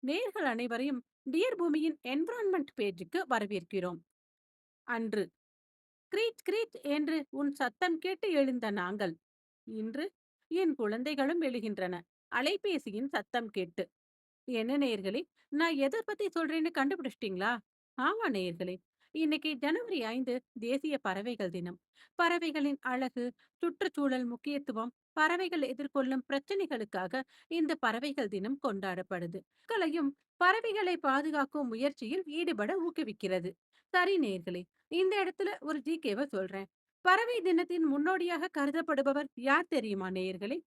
நேயர்கள் அனைவரையும் டியர் பூமியின் என்விரான்மெண்ட் பேஜுக்கு வரவேற்கிறோம். அன்று கிரீச் கிரீச் என்று உன் சத்தம் கேட்டு எழுந்த நாங்கள் இன்று என் குழந்தைகளும் எழுகின்றன அலைபேசியின் சத்தம் கேட்டு. என்ன நேயர்களே, நான் எதை பத்தி சொல்றேன்னு கண்டுபிடிச்சிட்டீங்களா? ஆமா நேயர்களே, இன்னைக்கு ஜனவரி 5 தேசிய பறவைகள் தினம். பறவைகளின் அழகு, சுற்றுச்சூழல் முக்கியத்துவம், பறவைகள் எதிர்கொள்ளும் பிரச்சனைகளுக்காக இந்த பறவைகள் தினம் கொண்டாடப்படுது. மக்களையும் பறவைகளை பாதுகாக்கும் முயற்சியில் ஈடுபட ஊக்குவிக்கிறது. சரி நேயர்களே, இந்த இடத்துல ஒரு ஜிகேவை சொல்றேன். பறவை தினத்தின் முன்னோடியாக கருதப்படுபவர் யார் தெரியுமா நேயர்களே?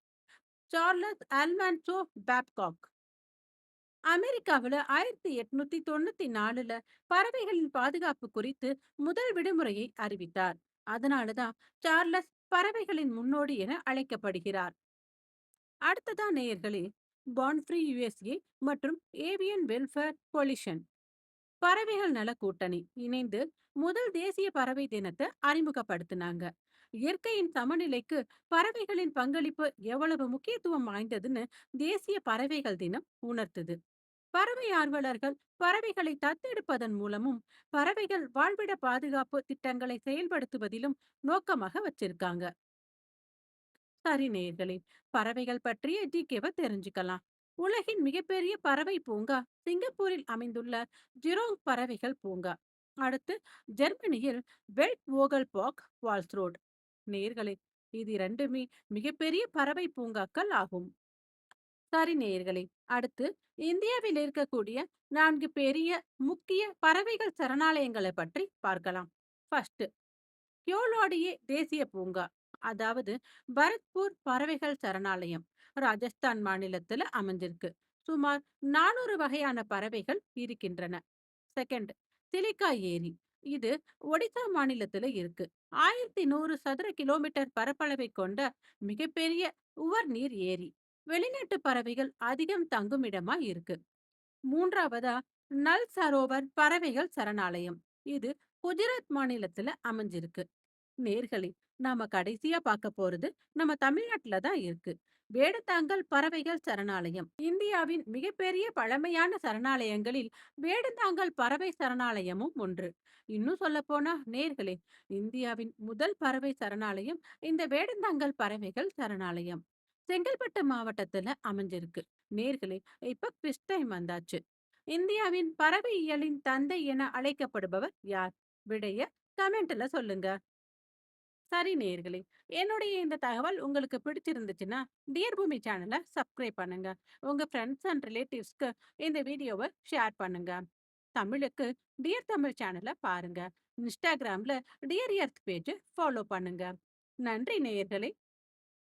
சார்லஸ் அல்மான்சோ பேப்காக். அமெரிக்காவுல 1894ல பறவைகளின் பாதுகாப்பு குறித்து முதல் விடுமுறையை அறிவித்தார். அதனாலதான் சார்லஸ் பறவைகளின் முன்னோடி என அழைக்கப்படுகிறார். அடுத்ததா நேயர்களே, பார்ன் ஃப்ரீ யுஎஸ்ஏ மற்றும் ஏவியன் வெல்ஃபேர் கொலிஷன் பறவைகள் நல கூட்டணி இணைந்து முதல் தேசிய பறவை தினத்தை அறிமுகப்படுத்தினாங்க. இயற்கையின் சமநிலைக்கு பறவைகளின் பங்களிப்பு எவ்வளவு முக்கியத்துவம் வாய்ந்ததுன்னு தேசிய பறவைகள் தினம் உணர்த்துது. பறவை ஆர்வலர்கள் பறவைகளை தத்தெடுப்பதன் மூலமும் பறவைகள் வாழ்விட பாதுகாப்பு திட்டங்களை செயல்படுத்துவதிலும் நோக்கமாக வச்சிருக்காங்க. சரி நேயர்களே, பறவைகள் பற்றிய ஜிகேவை தெரிஞ்சுக்கலாம். உலகின் மிகப்பெரிய பறவை பூங்கா சிங்கப்பூரில் அமைந்துள்ள ஜிரோங் பறவைகள் பூங்கா. அடுத்து ஜெர்மனியில் வெல்ட் வோகல் பாக் வால்ஸ்ரோட். நேயர்களே, இது இரண்டுமே மிகப்பெரிய பறவை பூங்காக்கள் ஆகும். சரி நேயர்களே, அடுத்து இந்தியாவில் இருக்கக்கூடிய 4 பெரிய முக்கிய பறவைகள் சரணாலயங்களை பற்றி பார்க்கலாம். ஃபர்ஸ்ட், கியோலாடியே தேசிய பூங்கா, அதாவது பரத்பூர் பறவைகள் சரணாலயம், ராஜஸ்தான் மாநிலத்துல அமைஞ்சிருக்கு. சுமார் 400 வகையான பறவைகள் இருக்கின்றன. செகண்ட், சிலிகா ஏரி. இது ஒடிசா மாநிலத்துல இருக்கு. 1100 சதுர கிலோமீட்டர் பரப்பளவை கொண்ட மிகப்பெரிய உவர் நீர் ஏரி. வெளிநாட்டு பறவைகள் அதிகம் தங்கும் இடமா இருக்கு. மூன்றாவதா, நல் சரோவர் பறவைகள் சரணாலயம். இது குஜராத் மாநிலத்துல அமைஞ்சிருக்கு. நேர்களே, நாம கடைசியா பார்க்க போறது நம்ம தமிழ்நாட்டுல தான் இருக்கு. வேடந்தாங்கல் பறவைகள் சரணாலயம் இந்தியாவின் மிகப்பெரிய பழமையான சரணாலயங்களில் வேடந்தாங்கல் பறவை சரணாலயமும் ஒன்று. இன்னும் சொல்ல போனா நேர்களே, இந்தியாவின் முதல் பறவை சரணாலயம் இந்த வேடந்தாங்கல் பறவைகள் சரணாலயம் செங்கல்பட்டு மாவட்டத்துல அமைஞ்சிருக்கு. நேர்களே, இப்ப குவிஸ் டைம் வந்தாச்சு. இந்தியாவின் பறவையியலின் தந்தை என அழைக்கப்படுபவர் யார்? விடைய கமெண்ட்ல சொல்லுங்க. சரி நேயர்களே, என்னுடைய இந்த தகவல் உங்களுக்கு பிடிச்சிருந்துச்சுன்னா டியர் பூமி சேனலை சப்ஸ்கிரைப் பண்ணுங்க. உங்க ஃப்ரெண்ட்ஸ் அண்ட் ரிலேட்டிவ்ஸ்க்கு இந்த வீடியோவை ஷேர் பண்ணுங்க. தமிழுக்கு டியர் தமிழ் சேனலை பாருங்க. இன்ஸ்டாகிராம்ல டியர் எர்த் பேஜ் ஃபாலோ பண்ணுங்க. நன்றி நேயர்களே.